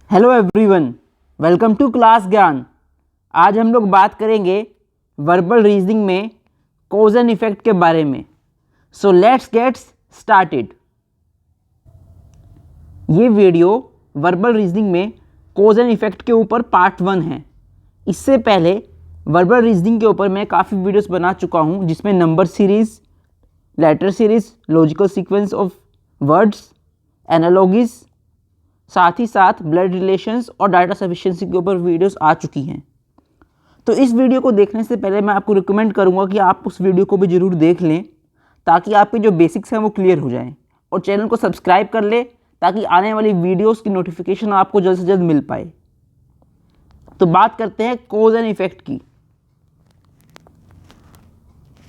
Hello everyone, welcome to class Gyan. आज हम लोग बात करेंगे वर्बल रीजनिंग में कॉज एंड इफेक्ट के बारे में। So let's get started. ये वीडियो वर्बल रीजनिंग में कॉज एंड इफेक्ट के ऊपर पार्ट 1 है। इससे पहले वर्बल रीजनिंग के ऊपर मैं काफ़ी वीडियोस बना चुका हूँ, जिसमें number series, letter series, logical sequence of words, analogies, साथ ही साथ ब्लड रिलेशंस और डाटा सफिशिएंसी के ऊपर वीडियोस आ चुकी हैं। तो इस वीडियो को देखने से पहले मैं आपको रिकमेंड करूंगा कि आप उस वीडियो को भी ज़रूर देख लें, ताकि आपके जो बेसिक्स हैं वो क्लियर हो जाएं, और चैनल को सब्सक्राइब कर ले ताकि आने वाली वीडियोस की नोटिफिकेशन आपको जल्द से जल्द मिल पाए। तो बात करते हैं कॉज एंड इफेक्ट की।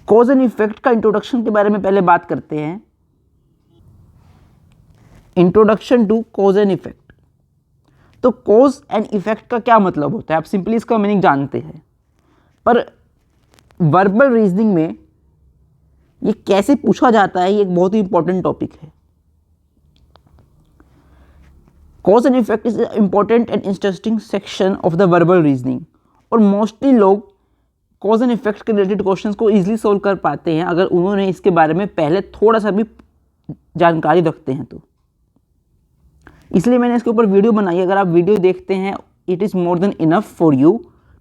कॉज एंड इफेक्ट का इंट्रोडक्शन के बारे में पहले बात करते हैं। Introduction to cause and effect. तो कॉज एंड इफेक्ट का क्या मतलब होता है, आप सिंपली इसका मीनिंग जानते हैं, पर वर्बल रीजनिंग में ये कैसे पूछा जाता है, ये एक बहुत ही इंपॉर्टेंट टॉपिक है। Cause and effect is important and interesting section of the verbal reasoning, और मोस्टली लोग कॉज एंड इफेक्ट के रिलेटेड क्वेश्चंस को इजीली सोल्व कर पाते हैं अगर उन्होंने इसके बारे में पहले थोड़ा सा भी जानकारी रखते हैं तो। इसलिए मैंने इसके ऊपर वीडियो बनाई। अगर आप वीडियो देखते हैं, it is more than enough for you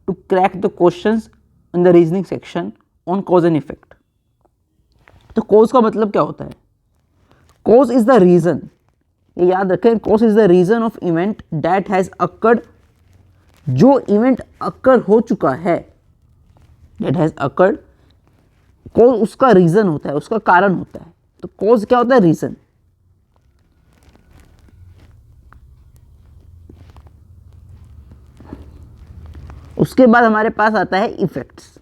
to crack the questions in the reasoning section on cause and effect. तो कॉज का मतलब क्या होता है? कॉज इज द रीजन, ये याद रखें, cause is the reason of event that has occurred. जो इवेंट अकर हो चुका है, दैट हैज अकर्ड, कॉज उसका रीजन होता है, उसका कारण होता है। तो कॉज क्या होता है? रीजन। उसके बाद हमारे पास आता है इफेक्ट्स।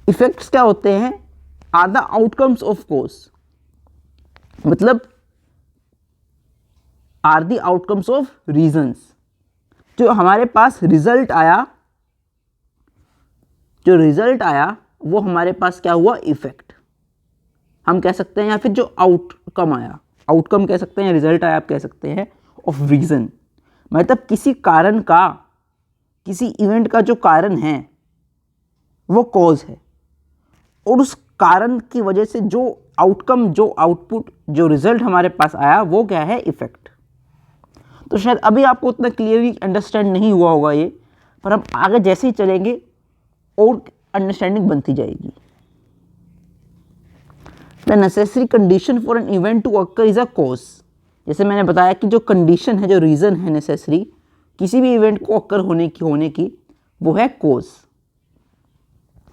इफेक्ट्स क्या होते हैं? Are the outcomes of cause, मतलब are the outcomes of reasons. जो हमारे पास रिजल्ट आया, वो हमारे पास क्या हुआ? इफेक्ट हम कह सकते हैं, या फिर जो आउटकम आया, आउटकम कह सकते हैं, रिजल्ट आया आप कह सकते हैं, ऑफ रीजन। मतलब किसी कारण का, किसी इवेंट का जो कारण है वो कॉज है, और उस कारण की वजह से जो आउटकम, जो आउटपुट, जो रिजल्ट हमारे पास आया वो क्या है? इफेक्ट। तो शायद अभी आपको उतना क्लियरली अंडरस्टैंड नहीं हुआ होगा ये, पर हम आगे जैसे ही चलेंगे और अंडरस्टैंडिंग बनती जाएगी। The necessary condition for an event to occur is a cause. जैसे मैंने बताया कि जो कंडीशन है, जो रीजन है नेसेसरी किसी भी इवेंट को अकर होने की वो है cause.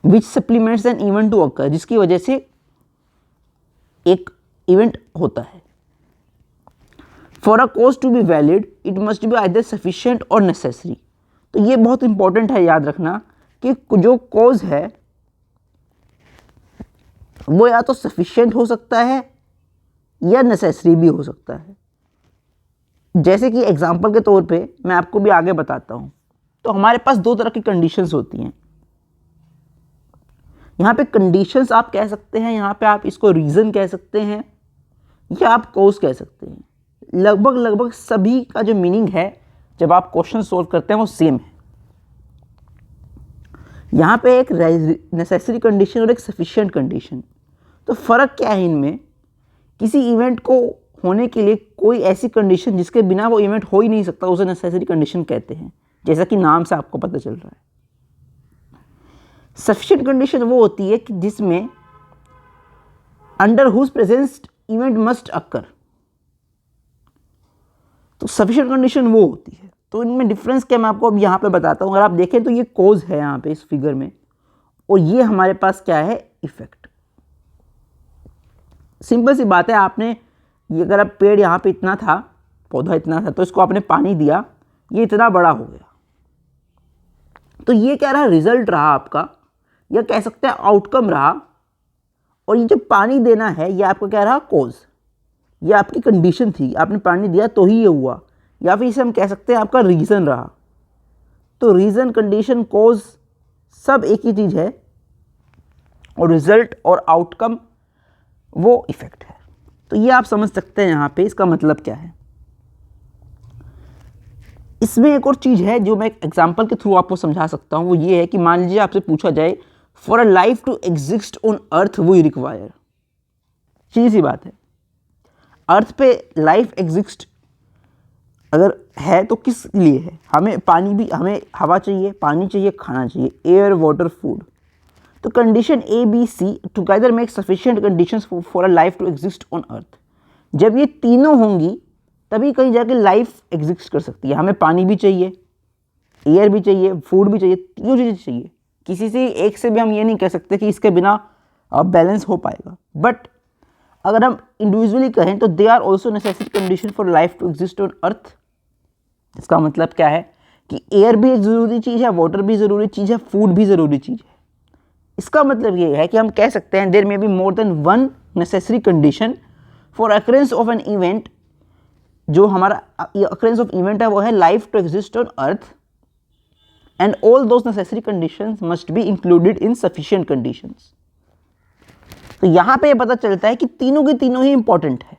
Which supplements an event to occur, जिसकी वजह से एक इवेंट होता है। For a cause to be valid it must be either sufficient और नेसेसरी। तो ये बहुत इंपॉर्टेंट है याद रखना कि जो कॉज है वो या तो सफिशिएंट हो सकता है या नेसेसरी भी हो सकता है। जैसे कि एग्जाम्पल के तौर पे मैं आपको भी आगे बताता हूँ। तो हमारे पास दो तरह की कंडीशंस होती हैं। यहाँ पे कंडीशंस आप कह सकते हैं, यहाँ पे आप इसको रीज़न कह सकते हैं, या आप कॉज कह सकते हैं। लगभग सभी का जो मीनिंग है जब आप क्वेश्चन सोल्व करते हैं वो सेम है। यहाँ पे एक नेसेसरी कंडीशन और एक सफिशिएंट कंडीशन। तो फ़र्क क्या है इनमें? किसी इवेंट को होने के लिए कोई ऐसी कंडीशन जिसके बिना वो इवेंट हो ही नहीं सकता, उसे नेसेसरी कंडीशन कहते हैं, जैसा कि नाम से आपको पता चल रहा है। सफिशिएंट कंडीशन वो होती है कि जिसमें under whose presence event must occur. तो सफिशिएंट कंडीशन वो होती है। तो इनमें डिफरेंस क्या मैं आपको अब यहाँ पे बताता हूँ। अगर आप देखें तो ये कॉज है यहाँ पे इस फिगर में, और ये हमारे पास क्या है? इफेक्ट। सिंपल सी बात है, आपने ये अगर आप पेड़ यहाँ पे इतना था, पौधा इतना था, तो इसको आपने पानी दिया, ये इतना बड़ा हो गया। तो ये क्या रहा? रिजल्ट रहा आपका, या कह सकते हैं आउटकम रहा। और ये जो पानी देना है ये आपका क्या रहा? कॉज। ये आपकी कंडीशन थी, आपने पानी दिया तो ही ये हुआ, या फिर इसे हम कह सकते हैं आपका रीज़न रहा। तो रीज़न, कंडीशन, कॉज सब एक ही चीज़ है, और रिजल्ट और आउटकम वो इफेक्ट है। तो ये आप समझ सकते हैं यहाँ पे इसका मतलब क्या है। इसमें एक और चीज़ है जो मैं एक एग्जाम्पल के थ्रू आपको समझा सकता हूँ, वो ये है कि मान लीजिए आपसे पूछा जाए for a life to exist on earth we require, सीधी सी बात है, अर्थ पे लाइफ एग्जिस्ट अगर है तो किस लिए है? हमें पानी भी, हमें हवा चाहिए, पानी चाहिए, खाना चाहिए, एयर वाटर फूड। तो condition A B C together make sufficient conditions for a life to exist on earth. जब ये तीनों होंगी तभी कहीं जाके लाइफ एग्जिस्ट कर सकती है। हमें पानी भी चाहिए, एयर भी चाहिए, फूड भी चाहिए, तीनों चीज़ें चाहिए। किसी से एक से भी हम ये नहीं कह सकते कि इसके बिना बैलेंस हो पाएगा। बट अगर हम इंडिविजुअली कहें तो they are also necessary condition for life to exist on earth. इसका मतलब क्या है कि एयर भी एक ज़रूरी चीज़ है, वाटर भी ज़रूरी चीज़ है, फूड भी ज़रूरी चीज़ है। इसका मतलब ये है कि हम कह सकते हैं there may be more than one necessary condition for occurrence of an event. जो हमारा अकरेंस ऑफ इवेंट है वो है life to exist on earth, and all those necessary conditions must be included in sufficient conditions. तो यहां पे पता चलता है कि तीनों की तीनों ही इंपॉर्टेंट है।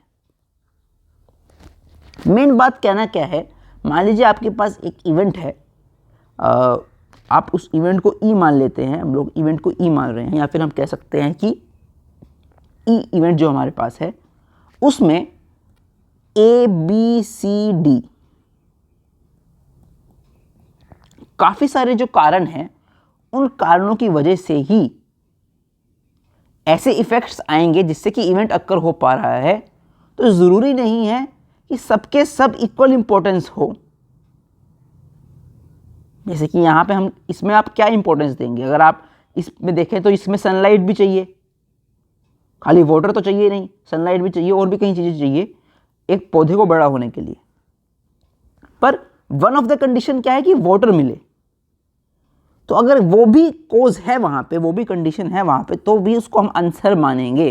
मेन बात कहना क्या है, मान लीजिए आपके पास एक इवेंट है, आप उस इवेंट को ई मान लेते हैं, हम लोग इवेंट को ई मान रहे हैं, या फिर हम कह सकते हैं कि ई इवेंट जो हमारे पास है उसमें ए बी सी डी काफ़ी सारे जो कारण हैं, उन कारणों की वजह से ही ऐसे इफेक्ट्स आएंगे जिससे कि इवेंट अक्कर हो पा रहा है। तो ज़रूरी नहीं है कि सबके सब इक्वल इंपॉर्टेंस हो। जैसे कि यहाँ पे हम इसमें आप क्या इंपॉर्टेंस देंगे? अगर आप इसमें देखें तो इसमें सनलाइट भी चाहिए, खाली वाटर तो चाहिए नहीं, सनलाइट भी चाहिए और भी कई चीज़ें चाहिए एक पौधे को बड़ा होने के लिए। पर वन ऑफ द कंडीशन क्या है कि वाटर मिले। तो अगर वो भी कोज है वहाँ पे, वो भी कंडीशन है वहाँ पे, तो भी उसको हम आंसर मानेंगे,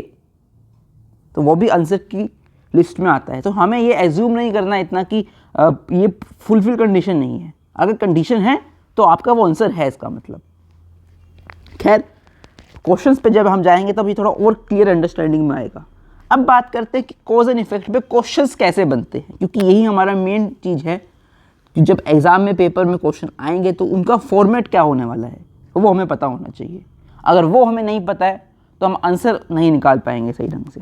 तो वो भी आंसर की लिस्ट में आता है। तो हमें ये एज्यूम नहीं करना इतना कि ये फुलफिल कंडीशन नहीं है। अगर कंडीशन है तो आपका वो आंसर है, इसका मतलब। खैर, क्वेश्चंस पे जब हम जाएंगे तब ये थोड़ा और क्लियर अंडरस्टैंडिंग में आएगा। अब बात करते हैं कि कॉज एंड इफेक्ट पे क्वेश्चंस कैसे बनते हैं, क्योंकि यही हमारा मेन चीज़ है कि जब एग्ज़ाम में पेपर में क्वेश्चन आएंगे तो उनका फॉर्मेट क्या होने वाला है वो हमें पता होना चाहिए। अगर वो हमें नहीं पता है तो हम आंसर नहीं निकाल पाएंगे सही ढंग से।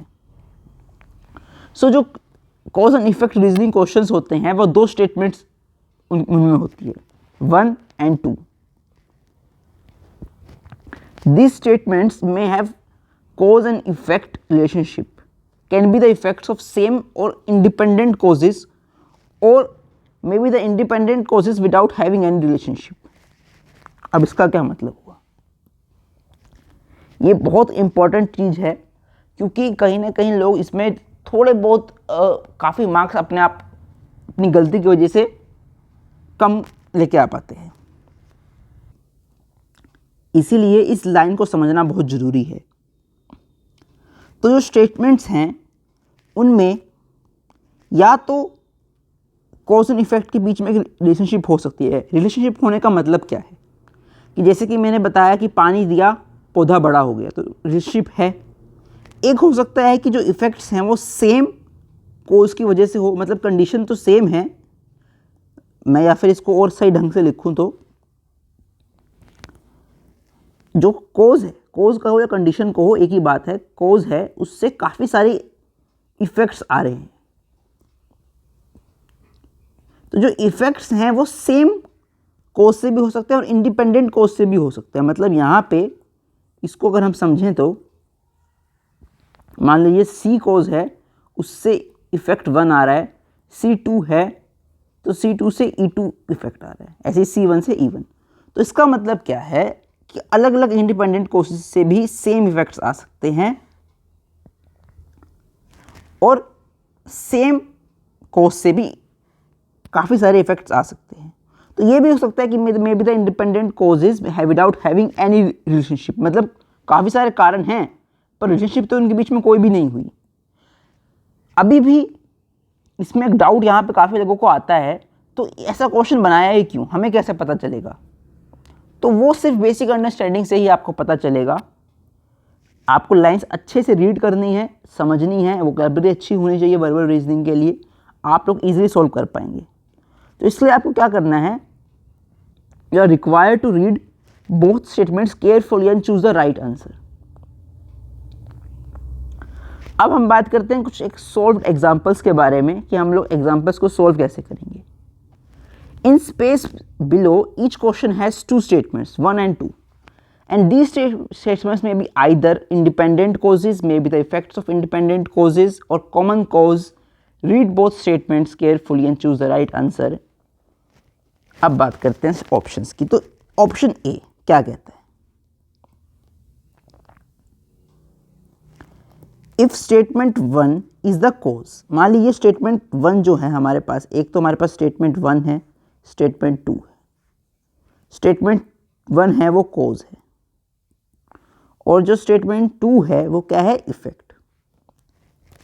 सो जो cause and effect reasoning questions होते हैं वो दो स्टेटमेंट्स उनमें होती है, 1 and 2। These statements may have cause and effect relationship, can be the effects of same or independent causes, or maybe the independent causes without having any relationship। अब इसका क्या मतलब हुआ? ये बहुत इंपॉर्टेंट चीज़ है, क्योंकि कहीं ना कहीं लोग इसमें थोड़े बहुत काफ़ी मार्क्स अपने आप अपनी गलती की वजह से कम लेके आ पाते हैं। इसीलिए इस लाइन को समझना बहुत ज़रूरी है। तो जो स्टेटमेंट्स हैं उनमें या तो कॉज एंड इफेक्ट के बीच में एक रिलेशनशिप हो सकती है। रिलेशनशिप होने का मतलब क्या है कि जैसे कि मैंने बताया कि पानी दिया, पौधा बड़ा हो गया, तो रिलेशनशिप है। एक हो सकता है कि जो इफ़ेक्ट्स हैं वो सेम कोज की वजह से हो, मतलब कंडीशन तो सेम है। मैं या फिर इसको और सही ढंग से लिखूं तो जो कोज है, कोज का हो या कंडीशन को हो, एक ही बात है। कोज है, उससे काफ़ी सारे इफ़ेक्ट्स आ रहे हैं। तो जो इफ़ेक्ट्स हैं वो सेम कोज से भी हो सकते हैं और इंडिपेंडेंट कोज से भी हो सकते हैं। मतलब यहाँ पे इसको अगर हम समझें तो मान लीजिए सी कोज है, उससे इफ़ेक्ट 1 आ रहा है, C2 है तो C2 से E2 इफेक्ट आ रहा है, ऐसे C1 से E1। तो इसका मतलब क्या है कि अलग अलग इंडिपेंडेंट कोसेस से भी सेम इफेक्ट्स आ सकते हैं और सेम कोज से भी काफ़ी सारे इफेक्ट्स आ सकते हैं। तो ये भी हो सकता है कि may be the independent causes without having any relationship, मतलब काफ़ी सारे कारण हैं पर रिलेशनशिप तो उनके बीच में कोई भी नहीं हुई। अभी भी इसमें एक डाउट यहाँ पे काफ़ी लोगों को आता है, तो ऐसा क्वेश्चन बनाया ही क्यों, हमें कैसे पता चलेगा? तो वो सिर्फ बेसिक अंडरस्टैंडिंग से ही आपको पता चलेगा। आपको लाइंस अच्छे से रीड करनी है, समझनी है, वोकैबुलरी अच्छी होनी चाहिए वर्बल रीजनिंग के लिए, आप लोग इजीली सॉल्व कर पाएंगे। तो इसलिए आपको क्या करना है, you are required to read both statements carefully and choose the right answer. अब हम बात करते हैं कुछ एक सॉल्व्ड एग्जांपल्स के बारे में कि हम लोग एग्जांपल्स को सॉल्व कैसे करेंगे। In space below each question has two statements 1 and 2 and these statements may be either independent causes, may be the effects of independent causes or common cause. Read both statements carefully and choose the right answer. अब बात करते हैं options की। तो option A क्या कहता है, if statement 1 is the cause. मान लीजिए स्टेटमेंट 1 जो है हमारे पास, एक तो हमारे पास स्टेटमेंट 1 है, स्टेटमेंट 2 है। स्टेटमेंट 1 है वो कोज है और जो स्टेटमेंट 2 है वो क्या है, इफेक्ट।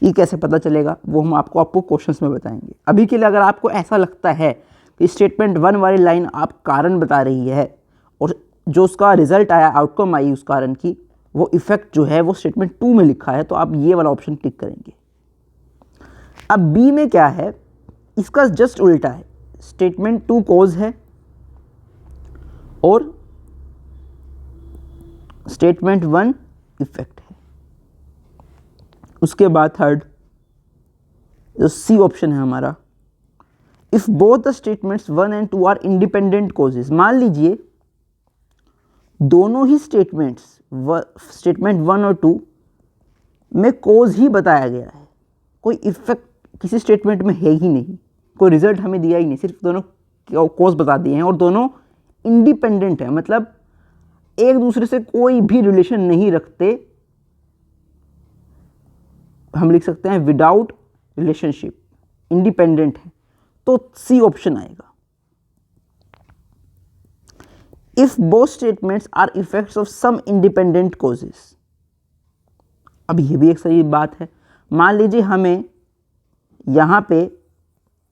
ये कैसे पता चलेगा वो हम आपको क्वेश्चंस में बताएंगे। अभी के लिए अगर आपको ऐसा लगता है कि स्टेटमेंट 1 वाली लाइन आप कारण बता रही है और जो उसका रिजल्ट आया, आउटकम आई उस कारण की, वो इफेक्ट जो है वो स्टेटमेंट 2 में लिखा है, तो आप ये वाला ऑप्शन क्लिक करेंगे। अब बी में क्या है, इसका जस्ट उल्टा है। स्टेटमेंट 2 कोज है और स्टेटमेंट 1 इफेक्ट है। उसके बाद थर्ड जो सी ऑप्शन है हमारा, if both the statements 1 and 2 are independent causes. मान लीजिए दोनों ही स्टेटमेंट्स, स्टेटमेंट 1 और 2 में कोज ही बताया गया है, कोई इफेक्ट किसी स्टेटमेंट में है ही नहीं, कोई रिजल्ट हमें दिया ही नहीं, सिर्फ दोनों कोज बता दिए हैं और दोनों इंडिपेंडेंट है, मतलब एक दूसरे से कोई भी रिलेशन नहीं रखते। हम लिख सकते हैं विदाउट रिलेशनशिप, इंडिपेंडेंट है, तो सी ऑप्शन आएगा। If both statements are effects of some independent causes. अब ये भी एक सही बात है। मान लीजिए हमें यहाँ पे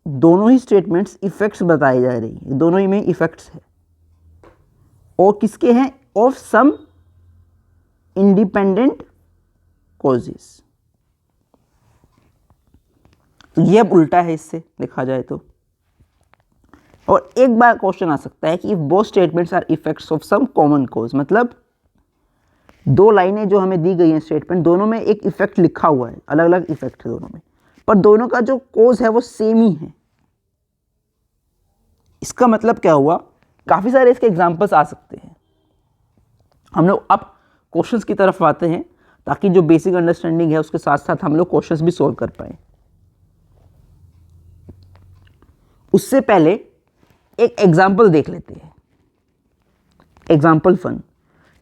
दोनों ही स्टेटमेंट्स इफेक्ट्स बताई जा रही है, दोनों ही में इफेक्ट्स है और किसके हैं, ऑफ सम इंडिपेंडेंट कॉजेस। तो ये अब उल्टा है इससे देखा जाए तो। और एक बार क्वेश्चन आ सकता है कि if both statements are effects of some common cause, मतलब दो लाइनें जो हमें दी गई हैं स्टेटमेंट, दोनों में एक इफेक्ट लिखा हुआ है, अलग अलग इफेक्ट है दोनों में, पर दोनों का जो कॉज है वो सेम ही है। इसका मतलब क्या हुआ, काफी सारे इसके एग्जांपल्स आ सकते हैं। हम लोग अब क्वेश्चंस की तरफ आते हैं ताकि जो बेसिक अंडरस्टैंडिंग है उसके साथ साथ हम लोग क्वेश्चंस भी सॉल्व कर पाए। उससे पहले एक एग्जाम्पल देख लेते हैं। एग्जाम्पल 1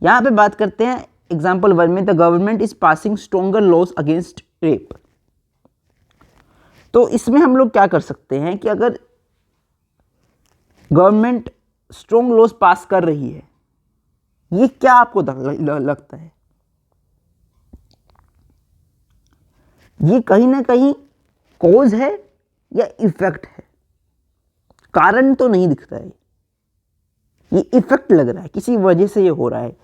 यहां पे बात करते हैं। एग्जाम्पल 1 में the government is passing stronger laws against rape. तो इसमें हम लोग क्या कर सकते हैं कि अगर गवर्नमेंट स्ट्रोंग लॉज पास कर रही है, ये क्या आपको लगता है, ये कहीं ना कहीं कॉज है या इफेक्ट है? कारण तो नहीं दिखता है, ये इफेक्ट लग रहा है, किसी वजह से ये हो रहा है।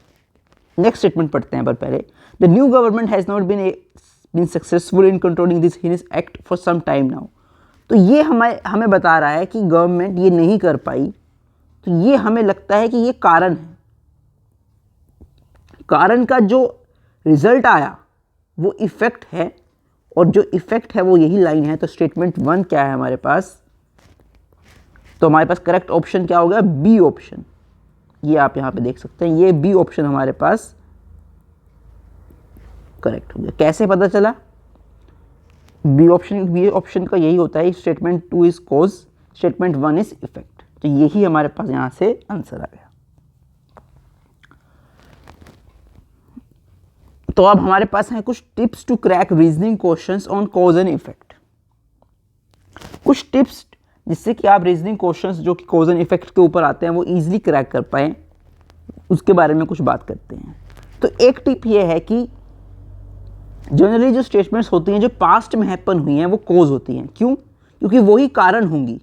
नेक्स्ट स्टेटमेंट पढ़ते हैं पर पहले, the new government has not been successful in controlling this heinous act for some time now. तो ये हमें बता रहा है कि गवर्नमेंट ये नहीं कर पाई, तो ये हमें लगता है कि ये कारण है। कारण का जो रिजल्ट आया वो इफेक्ट है और जो इफेक्ट है वो यही लाइन है। तो स्टेटमेंट 1 क्या है हमारे पास, तो हमारे पास करेक्ट ऑप्शन क्या होगा, बी ऑप्शन। ये आप यहां पे देख सकते हैं, ये बी ऑप्शन हमारे पास करेक्ट हो गया। कैसे पता चला, बी ऑप्शन का यही होता है, statement 2 is cause, statement 1 is effect. तो यही हमारे पास यहां से आंसर आ गया। तो अब हमारे पास हैं कुछ tips to crack reasoning questions on cause and effect. कुछ टिप्स जिससे कि आप रीजनिंग क्वेश्चंस जो कि कॉज एंड इफेक्ट के ऊपर आते हैं वो इजीली क्रैक कर पाएं, उसके बारे में कुछ बात करते हैं। तो एक टिप ये है कि जनरली जो स्टेटमेंट्स होती हैं जो पास्ट में हैपन हुई हैं वो कॉज होती हैं। क्यों? क्योंकि वही कारण होंगी।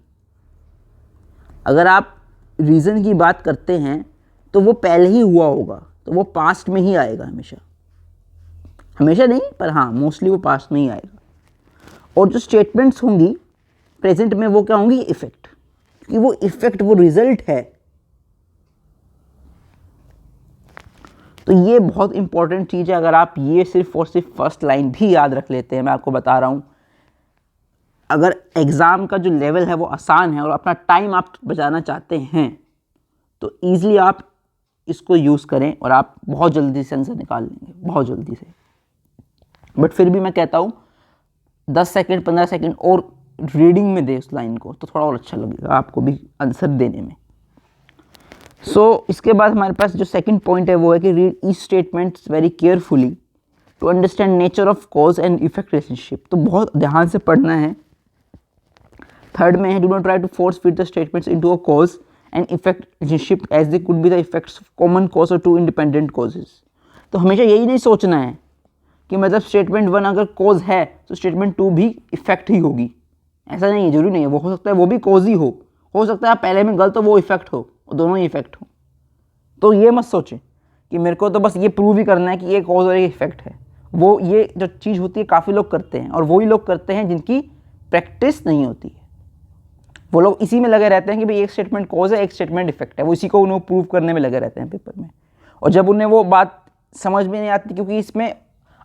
अगर आप रीज़न की बात करते हैं तो वो पहले ही हुआ होगा, तो वो पास्ट में ही आएगा हमेशा। हमेशा नहीं, पर हाँ मोस्टली वो पास्ट में ही आएगा। और जो स्टेटमेंट्स होंगी प्रेजेंट में, वो क्या होंगी, इफेक्ट। क्योंकि वो इफेक्ट, वो रिजल्ट है। तो ये बहुत इंपॉर्टेंट चीज़ है। अगर आप ये सिर्फ और सिर्फ फर्स्ट लाइन भी याद रख लेते हैं, मैं आपको बता रहा हूँ, अगर एग्ज़ाम का जो लेवल है वो आसान है और अपना टाइम आप बचाना चाहते हैं तो ईज़िली आप इसको यूज़ करें और आप बहुत जल्दी से आंसर निकाल लेंगे, बहुत जल्दी से। बट फिर भी मैं कहता हूँ 10 सेकंड 15 सेकंड और रीडिंग में दे उस लाइन को, तो थोड़ा और अच्छा लगेगा आपको भी आंसर देने में। इसके बाद हमारे पास जो सेकंड पॉइंट है वो है कि read each statements very carefully to understand nature of cause and effect relationship. तो बहुत ध्यान से पढ़ना है। थर्ड में है do not try to force fit the statements into a cause and effect relationship as they could be the effects of common cause और two independent causes. तो हमेशा यही नहीं सोचना है कि मतलब स्टेटमेंट 1 अगर कॉज है तो स्टेटमेंट 2 भी इफेक्ट ही होगी। ऐसा नहीं है, जरूरी नहीं है। वो हो सकता है वो भी कॉज ही हो सकता है आप पहले में गलत हो वो इफेक्ट हो, और दोनों ही इफेक्ट हो। तो ये मत सोचें कि मेरे को तो बस ये प्रूव ही करना है कि ये कॉज और ये इफेक्ट है। वो ये जो चीज़ होती है काफ़ी लोग करते हैं, और वही लोग करते हैं जिनकी प्रैक्टिस नहीं होती है। वो लोग इसी में लगे रहते हैं कि भाई एक स्टेटमेंट कॉज है, एक स्टेटमेंट इफेक्ट है, वो इसी को उन्हें प्रूव करने में लगे रहते हैं पेपर में। और जब उन्हें वो बात समझ में नहीं आती, क्योंकि इसमें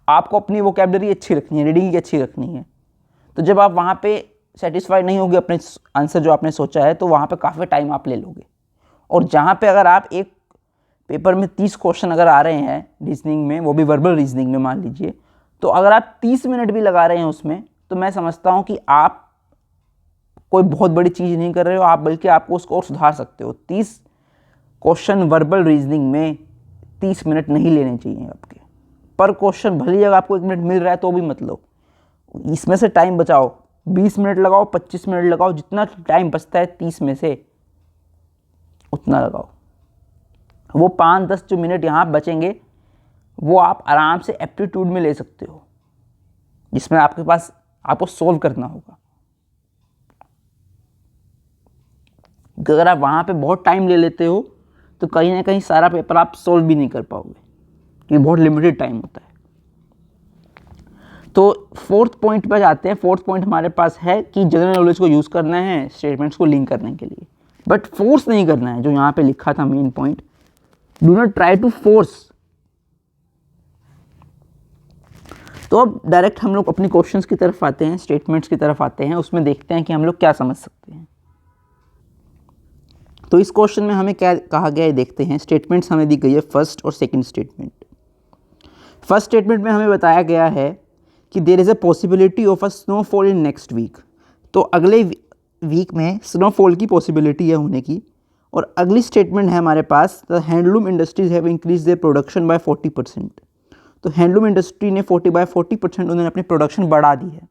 आपको अपनी वोकैबुलरी अच्छी रखनी है, रीडिंग की अच्छी रखनी है, तो जब आप वहाँ पे सेटिस्फाइड नहीं होगे अपने आंसर जो आपने सोचा है, तो वहाँ पे काफ़ी टाइम आप ले लोगे। और जहाँ पे अगर आप एक पेपर में 30 क्वेश्चन अगर आ रहे हैं रीजनिंग में, वो भी वर्बल रीजनिंग में मान लीजिए, तो अगर आप 30 मिनट भी लगा रहे हैं उसमें, तो मैं समझता हूँ कि आप कोई बहुत बड़ी चीज़ नहीं कर रहे हो, आप बल्कि आपको उसको और सुधार सकते हो। 30 क्वेश्चन वर्बल रीजनिंग में 30 मिनट नहीं लेने चाहिए आपके पर क्वेश्चन। भले ही अगर आपको 1 मिनट मिल रहा है तो भी मत लो, इसमें से टाइम बचाओ। 20 मिनट लगाओ, 25 मिनट लगाओ, जितना टाइम बचता है 30 में से उतना लगाओ। वो 5-10 जो मिनट यहाँ बचेंगे वो आप आराम से एप्टीट्यूड में ले सकते हो, जिसमें आपके पास आपको सोल्व करना होगा। अगर आप वहाँ पे बहुत टाइम ले लेते हो तो कहीं ना कहीं सारा पेपर आप सोल्व भी नहीं कर पाओगे, क्योंकि बहुत लिमिटेड टाइम होता है। तो फोर्थ पॉइंट पर जाते हैं। फोर्थ पॉइंट हमारे पास है कि जनरल नॉलेज को यूज़ करना है स्टेटमेंट्स को लिंक करने के लिए, बट फोर्स नहीं करना है। जो यहाँ पे लिखा था main point, do not try to force. तो अब डायरेक्ट हम लोग अपने क्वेश्चंस की तरफ आते हैं, स्टेटमेंट्स की तरफ आते हैं, उसमें देखते हैं कि हम लोग क्या समझ सकते हैं। तो इस क्वेश्चन में हमें क्या कहा गया है देखते हैं। स्टेटमेंट्स हमें दी गई है फर्स्ट और सेकंड स्टेटमेंट। फर्स्ट स्टेटमेंट में हमें बताया गया है कि there is a possibility of a snowfall in next week. तो अगले वीक में स्नोफॉल की पॉसिबिलिटी है होने की। और अगली स्टेटमेंट है हमारे पास, the handloom industries have increase their production by 40%। तो हैंडलूम इंडस्ट्री ने 40% उन्होंने अपनी प्रोडक्शन बढ़ा दी है।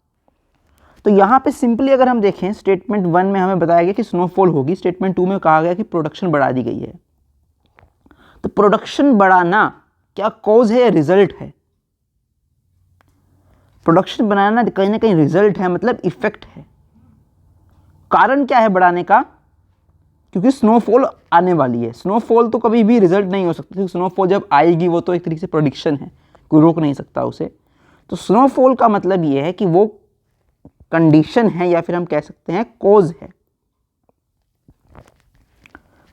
तो यहाँ पे सिंपली अगर हम देखें, स्टेटमेंट 1 में हमें बताया गया कि स्नोफॉल होगी, स्टेटमेंट 2 में कहा गया कि प्रोडक्शन बढ़ा दी गई है। तो प्रोडक्शन बढ़ाना क्या कॉज है या रिजल्ट है? प्रोडक्शन बनाना कहीं ना कहीं रिजल्ट है, मतलब इफेक्ट है। कारण क्या है बढ़ाने का? क्योंकि स्नोफॉल आने वाली है। स्नोफॉल तो कभी भी रिजल्ट नहीं हो सकती, क्योंकि स्नोफॉल जब आएगी वो तो एक तरीके से प्रेडिक्शन है, कोई रोक नहीं सकता उसे। तो स्नोफॉल का मतलब ये है कि वो कंडीशन है, या फिर हम कह सकते हैं कॉज है।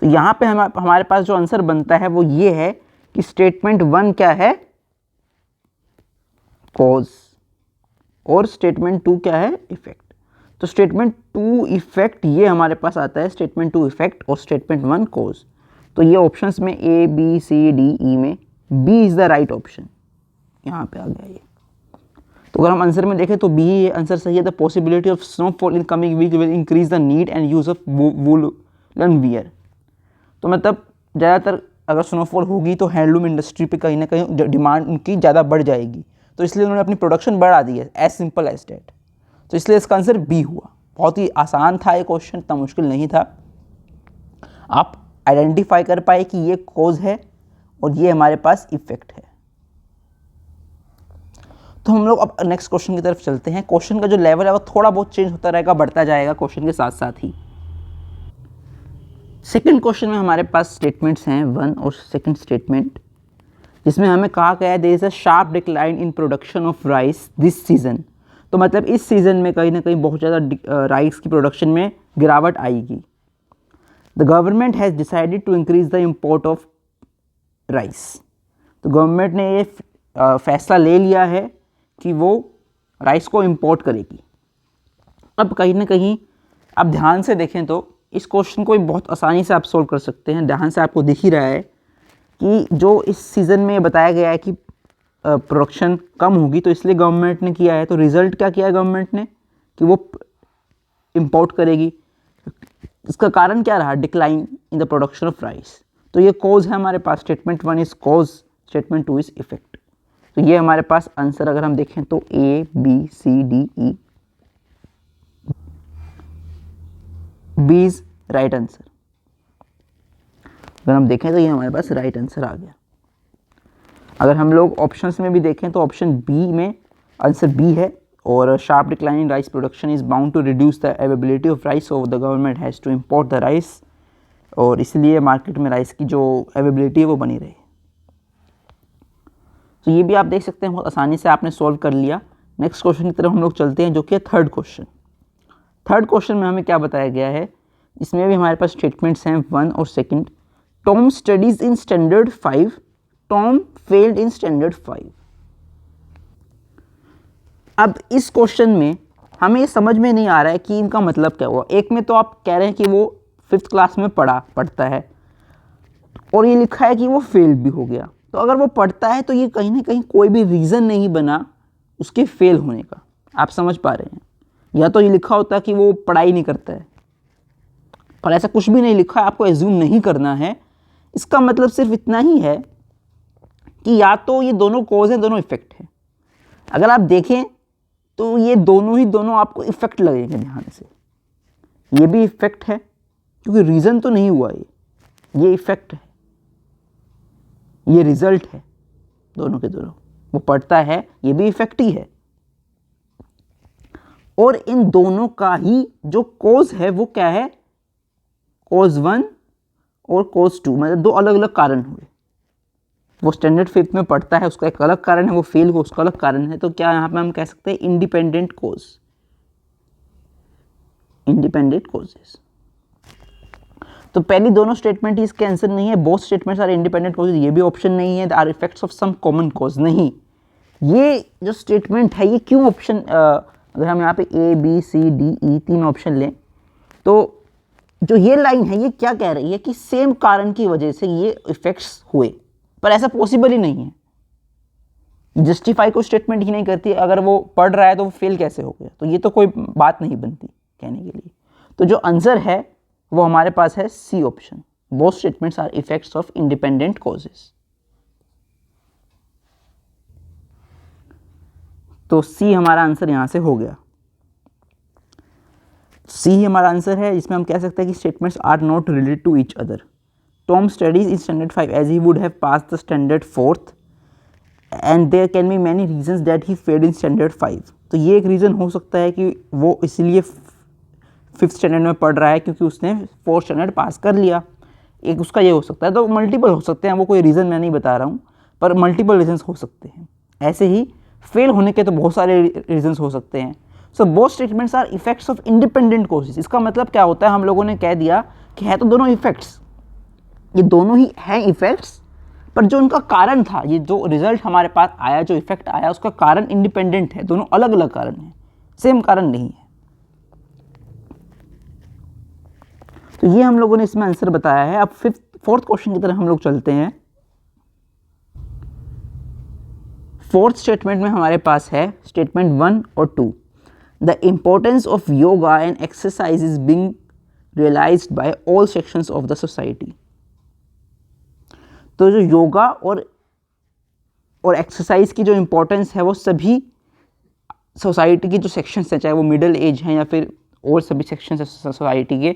तो यहां पे हमारे पास जो आंसर बनता है वो ये है कि स्टेटमेंट 1 क्या है? कॉज। और स्टेटमेंट 2 क्या है? इफेक्ट। तो स्टेटमेंट 2 इफेक्ट ये हमारे पास आता है, स्टेटमेंट 2 इफेक्ट और स्टेटमेंट 1 कॉज। तो ये ऑप्शंस में ए बी सी डी ई में B is the right option यहाँ पे आ गया ये। तो अगर हम आंसर में देखें तो बी आंसर सही है। The possibility of snowfall in coming week will increase the need and use of woollen wear. तो मतलब ज़्यादातर अगर स्नोफॉल होगी तो हैंडलूम इंडस्ट्री पे कहीं ना कहीं डिमांड उनकी ज़्यादा बढ़ जाएगी, तो इसलिए उन्होंने अपनी प्रोडक्शन बढ़ा दी है। As simple as that. तो इसलिए इसका आंसर बी हुआ। बहुत ही आसान था ये क्वेश्चन, इतना मुश्किल नहीं था। आप आइडेंटिफाई कर पाए कि ये कॉज है और ये हमारे पास इफेक्ट है। तो हम लोग अब नेक्स्ट क्वेश्चन की तरफ चलते हैं। क्वेश्चन का जो लेवल है वो थोड़ा बहुत चेंज होता रहेगा, बढ़ता जाएगा क्वेश्चन के साथ साथ ही। सेकंड क्वेश्चन में हमारे पास स्टेटमेंट्स हैं 1 और सेकंड स्टेटमेंट, जिसमें हमें कहा गया है there is a sharp decline in production of rice this season. तो मतलब इस सीज़न में कहीं ना कहीं बहुत ज़्यादा राइस की प्रोडक्शन में गिरावट आएगी। The government has decided to increase the import of rice. तो गवर्नमेंट ने ये फैसला ले लिया है कि वो राइस को इम्पोर्ट करेगी। अब कहीं ना कहीं आप ध्यान से देखें तो इस क्वेश्चन को बहुत आसानी से आप सोल्व कर सकते हैं। ध्यान से आपको दिख ही रहा है कि जो इस सीज़न में बताया गया है कि प्रोडक्शन कम होगी, तो इसलिए गवर्नमेंट ने किया है। तो रिज़ल्ट क्या किया है गवर्नमेंट ने कि वो इम्पोर्ट करेगी। इसका कारण क्या रहा? Decline in the production of rice. तो ये कॉज है हमारे पास। Statement 1 is cause, statement 2 is effect. तो ये हमारे पास आंसर अगर हम देखें तो A, B, C, D, E, B is right answer. अगर हम देखें तो ये हमारे पास राइट आंसर आ गया। अगर हम लोग ऑप्शंस में भी देखें तो ऑप्शन बी में आंसर बी है, और sharp decline in rice production is bound to reduce the availability of rice, so the government has to import the rice, और इसलिए मार्केट में राइस की जो अवेलेबिलिटी है वो बनी रही। तो ये भी आप देख सकते हैं बहुत आसानी से आपने सॉल्व कर लिया। नेक्स्ट क्वेश्चन की तरफ हम लोग चलते हैं, जो कि है थर्ड क्वेश्चन। थर्ड क्वेश्चन में हमें क्या बताया गया है? इसमें भी हमारे पास स्टेटमेंट्स हैं 1 और 2। Tom studies in standard 5, Tom failed in standard 5। अब इस क्वेश्चन में हमें समझ में नहीं आ रहा है कि इनका मतलब क्या हुआ। एक में तो आप कह रहे हैं कि वो 5th क्लास में पढ़ता है, और ये लिखा है कि वो फेल भी हो गया। तो अगर वो पढ़ता है तो ये कहीं ना कहीं कोई भी रीज़न नहीं बना उसके फेल होने का। आप समझ पा रहे हैं? या तो ये लिखा होता कि वो पढ़ाई नहीं करता है, पर ऐसा कुछ भी नहीं लिखा है। आपको एज्यूम नहीं करना है। इसका मतलब सिर्फ इतना ही है कि या तो ये दोनों कॉज हैं, दोनों इफेक्ट है। अगर आप देखें तो ये दोनों आपको इफेक्ट लगेंगे। ध्यान से, ये भी इफेक्ट है क्योंकि रीज़न तो नहीं हुआ, ये इफेक्ट है, ये रिजल्ट है। दोनों के दोनों वो पढ़ता है, ये भी इफेक्ट ही है। और इन दोनों का ही जो कॉज है वो क्या है? कॉज 1 और कॉज 2, मतलब दो अलग अलग कारण हुए। वो स्टैंडर्ड 5th में पढ़ता है, उसका एक अलग कारण है, वो फेल हो उसका अलग कारण है। तो क्या यहाँ पे हम कह सकते हैं? Independent cause, independent causes. तो पहली दोनों स्टेटमेंट इसके आंसर नहीं है। Both statements are independent causes, ये भी ऑप्शन नहीं है। Are effects of some common cause, नहीं। ये जो स्टेटमेंट है ये क्यों ऑप्शन, अगर हम यहाँ पे A, B, C, D, E 3 option लें तो जो ये लाइन है ये क्या कह रही है कि सेम कारण की वजह से ये इफेक्ट्स हुए, पर ऐसा पॉसिबल ही नहीं है। जस्टिफाई को स्टेटमेंट ही नहीं करती। अगर वो पढ़ रहा है तो वो फेल कैसे हो गया? तो ये तो कोई बात नहीं बनती कहने के लिए। तो जो आंसर है वो हमारे पास है C option. Both statements are effects of independent causes. तो सी हमारा आंसर यहां से हो गया। सी ही हमारा आंसर है। इसमें हम कह सकते हैं कि statements are not related to each other. Tom studies in standard 5 as he would have pass the standard 4th, and there can be many reasons that he failed in standard 5। तो ये एक रीज़न हो सकता है कि वो इसलिए 5th standard में पढ़ रहा है क्योंकि उसने 4th स्टैंडर्ड पास कर लिया। एक उसका ये हो सकता है। तो मल्टीपल हो सकते हैं, वो कोई रीज़न मैं नहीं बता रहा हूँ, पर मल्टीपल रीजंस हो सकते हैं। ऐसे ही फेल होने के तो बहुत सारे रीजंस हो सकते हैं। So both statements are effects of independent causes. इसका मतलब क्या होता है? हम लोगों ने कह दिया कि है तो दोनों इफेक्ट्स, ये दोनों ही हैं इफेक्ट्स, पर जो उनका कारण था, ये जो रिजल्ट हमारे पास आया, जो इफेक्ट आया, उसका कारण इंडिपेंडेंट है। दोनों अलग अलग कारण हैं, सेम कारण नहीं है। तो ये हम लोगों ने इसमें आंसर बताया है। अब 4th क्वेश्चन की तरफ हम लोग चलते हैं। 4th स्टेटमेंट में हमारे पास है स्टेटमेंट 1 और 2। The importance of yoga and exercise is being realised by all sections of the society. तो जो योगा और एक्सरसाइज की जो इम्पोर्टेंस है वो सभी सोसाइटी की जो सेक्शंस हैं, चाहे वो मिडिल एज हैं या फिर और सभी सेक्शंस हैं सोसाइटी के,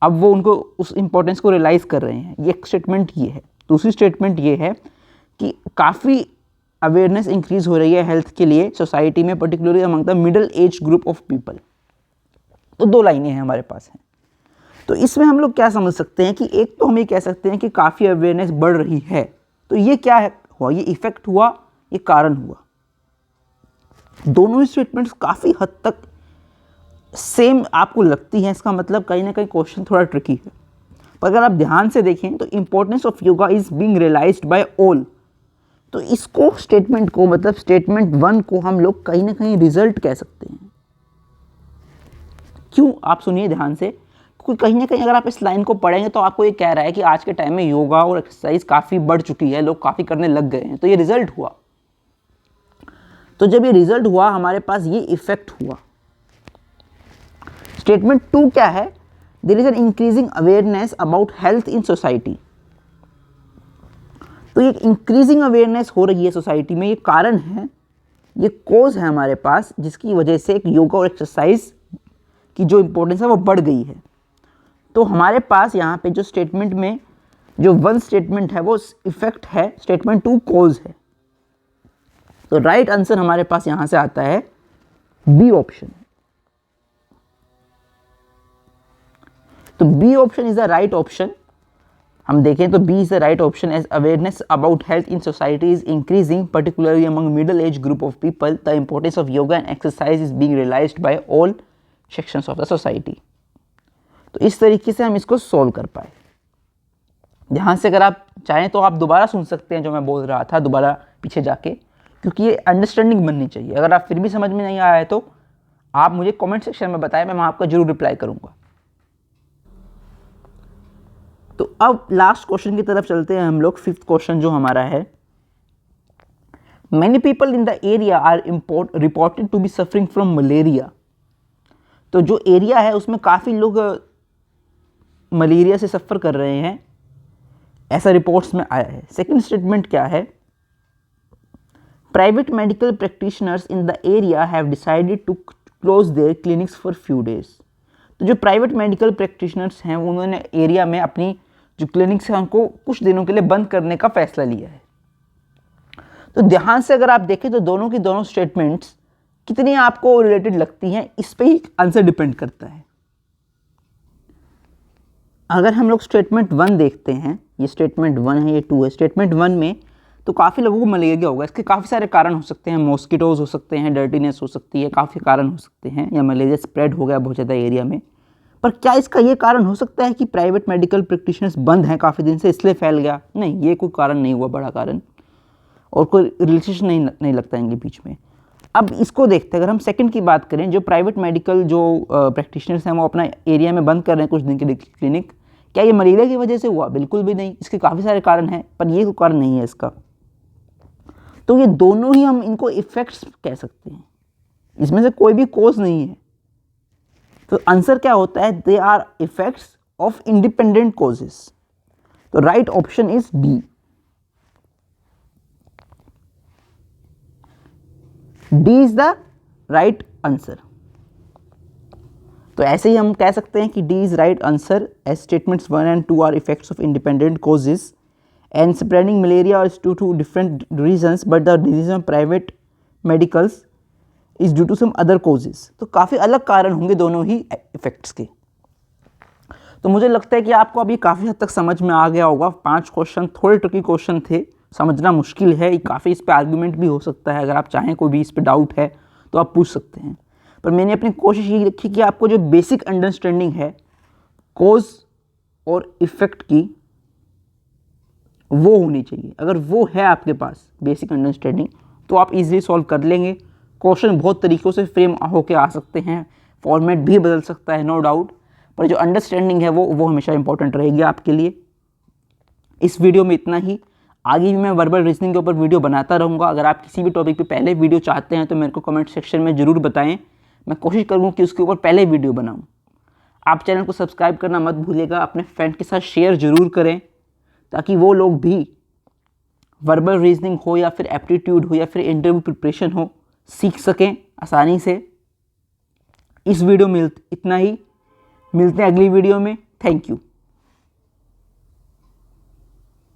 अब वो उनको उस इम्पोर्टेंस को रियलाइज कर रहे हैं। ये एक स्टेटमेंट ये है। दूसरी स्टेटमेंट ये है कि काफ़ी अवेयरनेस इंक्रीज हो रही है हेल्थ के लिए सोसाइटी में, particularly among the middle age group of people. तो दो लाइनें हैं हमारे पास हैं। तो इसमें हम लोग क्या समझ सकते हैं कि एक तो हम ये कह सकते हैं कि काफ़ी अवेयरनेस बढ़ रही है। तो ये क्या है हुआ? ये इफेक्ट हुआ, ये कारण हुआ। दोनों ही स्टेटमेंट्स काफ़ी हद तक सेम आपको लगती हैं। इसका मतलब कहीं ना कहीं क्वेश्चन थोड़ा ट्रिकी है। पर अगर आप ध्यान से देखें तो importance of yoga is being realised by all, तो इसको स्टेटमेंट को मतलब स्टेटमेंट 1 को हम लोग कहीं ना कहीं रिजल्ट कह सकते हैं। क्यों, आप सुनिए ध्यान से, क्योंकि कहीं ना कहीं अगर आप इस लाइन को पढ़ेंगे तो आपको ये कह रहा है कि आज के टाइम में योगा और एक्सरसाइज काफ़ी बढ़ चुकी है, लोग काफ़ी करने लग गए हैं, तो ये रिजल्ट हुआ। तो जब ये रिजल्ट हुआ हमारे पास ये इफेक्ट हुआ। स्टेटमेंट 2 क्या है? There is an increasing awareness about health in society. तो ये इंक्रीजिंग अवेयरनेस हो रही है सोसाइटी में, ये कारण है, ये कॉज है हमारे पास, जिसकी वजह से एक योगा और एक्सरसाइज की जो इंपॉर्टेंस है वो बढ़ गई है। तो हमारे पास यहाँ पे जो स्टेटमेंट में जो 1 स्टेटमेंट है वो इफेक्ट है, स्टेटमेंट 2 कॉज है। तो राइट आंसर हमारे पास यहाँ से आता है बी ऑप्शन। तो B option is the right option. हम देखें तो B is the right option as awareness about health in society is increasing particularly among middle age group of people. The importance of yoga and exercise is being realized by all sections of the society. तो इस तरीके से हम इसको solve कर पाए। ध्यान से अगर आप चाहें तो आप दोबारा सुन सकते हैं जो मैं बोल रहा था दोबारा पीछे जाके, क्योंकि ये अंडरस्टैंडिंग बननी चाहिए। अगर आप फिर भी समझ में नहीं आया है तो आप मुझे कमेंट सेक्शन में बताएं, मैं आपका जरूर रिप्लाई करूंगा। तो अब लास्ट क्वेश्चन की तरफ चलते हैं हम लोग। 5th क्वेश्चन जो हमारा है, many people in the area are reported to be suffering from malaria. तो जो एरिया है उसमें काफ़ी लोग मलेरिया से सफ़र कर रहे हैं, ऐसा रिपोर्ट्स में आया है। सेकंड स्टेटमेंट क्या है? Private medical practitioners in the area have decided to close their clinics for few days. तो जो प्राइवेट मेडिकल प्रैक्टिशनर्स हैं उन्होंने एरिया में अपनी जो क्लिनिक्स हैं उनको कुछ दिनों के लिए बंद करने का फैसला लिया है। तो ध्यान से अगर आप देखें तो दोनों की दोनों स्टेटमेंट्स कितनी आपको रिलेटेड लगती हैं, इस पे ही आंसर डिपेंड करता है। अगर हम लोग स्टेटमेंट 1 देखते हैं, ये स्टेटमेंट 1 है, ये 2 है। स्टेटमेंट 1 में तो काफ़ी लोगों को मलेरिया होगा, इसके काफ़ी सारे कारण हो सकते हैं, मॉस्किटोज हो सकते हैं, डर्टीनेस हो सकती है, काफ़ी कारण हो सकते हैं, या मलेरिया स्प्रेड हो गया बहुत ज़्यादा एरिया में। पर क्या इसका ये कारण हो सकता है कि प्राइवेट मेडिकल प्रैक्टिशनर्स बंद हैं काफ़ी दिन से इसलिए फैल गया? नहीं, ये कोई कारण नहीं हुआ बड़ा कारण, और कोई रिलेशन नहीं लगता इनके बीच में। अब इसको देखते हैं, अगर हम सेकंड की बात करें, जो प्राइवेट मेडिकल जो प्रैक्टिशनर्स हैं वो अपना एरिया में बंद कर रहे हैं कुछ दिन के लिए क्लिनिक, क्या ये मलेरिया की वजह से हुआ? बिल्कुल भी नहीं, इसके काफ़ी सारे कारण हैं, पर ये कोई कारण नहीं है इसका। तो ये दोनों ही हम इनको इफेक्ट्स कह सकते हैं, इसमें से कोई भी कॉज नहीं है। तो आंसर क्या होता है? They are effects of independent causes. तो right option is D. D is the right answer. तो ऐसे ही हम कह सकते हैं कि D is right answer as statements 1 and 2 are effects of independent causes and spreading malaria is due to different reasons, but the disease of private medicals is due to some other causes. तो काफ़ी अलग कारण होंगे दोनों ही effects के। तो मुझे लगता है कि आपको अभी काफ़ी हद तक समझ में आ गया होगा। 5 क्वेश्चन थोड़े ट्रिकी क्वेश्चन थे, समझना मुश्किल है, काफ़ी इस पर आर्ग्यूमेंट भी हो सकता है। अगर आप चाहें कोई भी इस पर डाउट है तो आप पूछ सकते हैं, पर मैंने अपनी कोशिश ये रखी कि आपको जो बेसिक अंडरस्टैंडिंग है कॉज और इफेक्ट की वो होनी चाहिए। अगर वो है आपके पास बेसिक अंडरस्टैंडिंग तो आप इजीली सॉल्व कर लेंगे। क्वेश्चन बहुत तरीक़ों से फ्रेम होके आ सकते हैं, फॉर्मेट भी बदल सकता है, नो डाउट, पर जो अंडरस्टैंडिंग है वो हमेशा इंपॉर्टेंट रहेगी आपके लिए। इस वीडियो में इतना ही। आगे भी मैं वर्बल रीजनिंग के ऊपर वीडियो बनाता रहूँगा। अगर आप किसी भी टॉपिक पे पहले वीडियो चाहते हैं तो मेरे को कमेंट सेक्शन में ज़रूर बताएं, मैं कोशिश करूँगा कि उसके ऊपर पहले वीडियो बनाऊँ। आप चैनल को सब्सक्राइब करना मत भूलिएगा, अपने फ्रेंड के साथ शेयर ज़रूर करें ताकि वो लोग भी वर्बल रीजनिंग हो या फिर एप्टीट्यूड हो या फिर इंटरव्यू प्रिपरेशन हो सीख सकें आसानी से। इस वीडियो में इतना ही, मिलते हैं अगली वीडियो में। Thank you.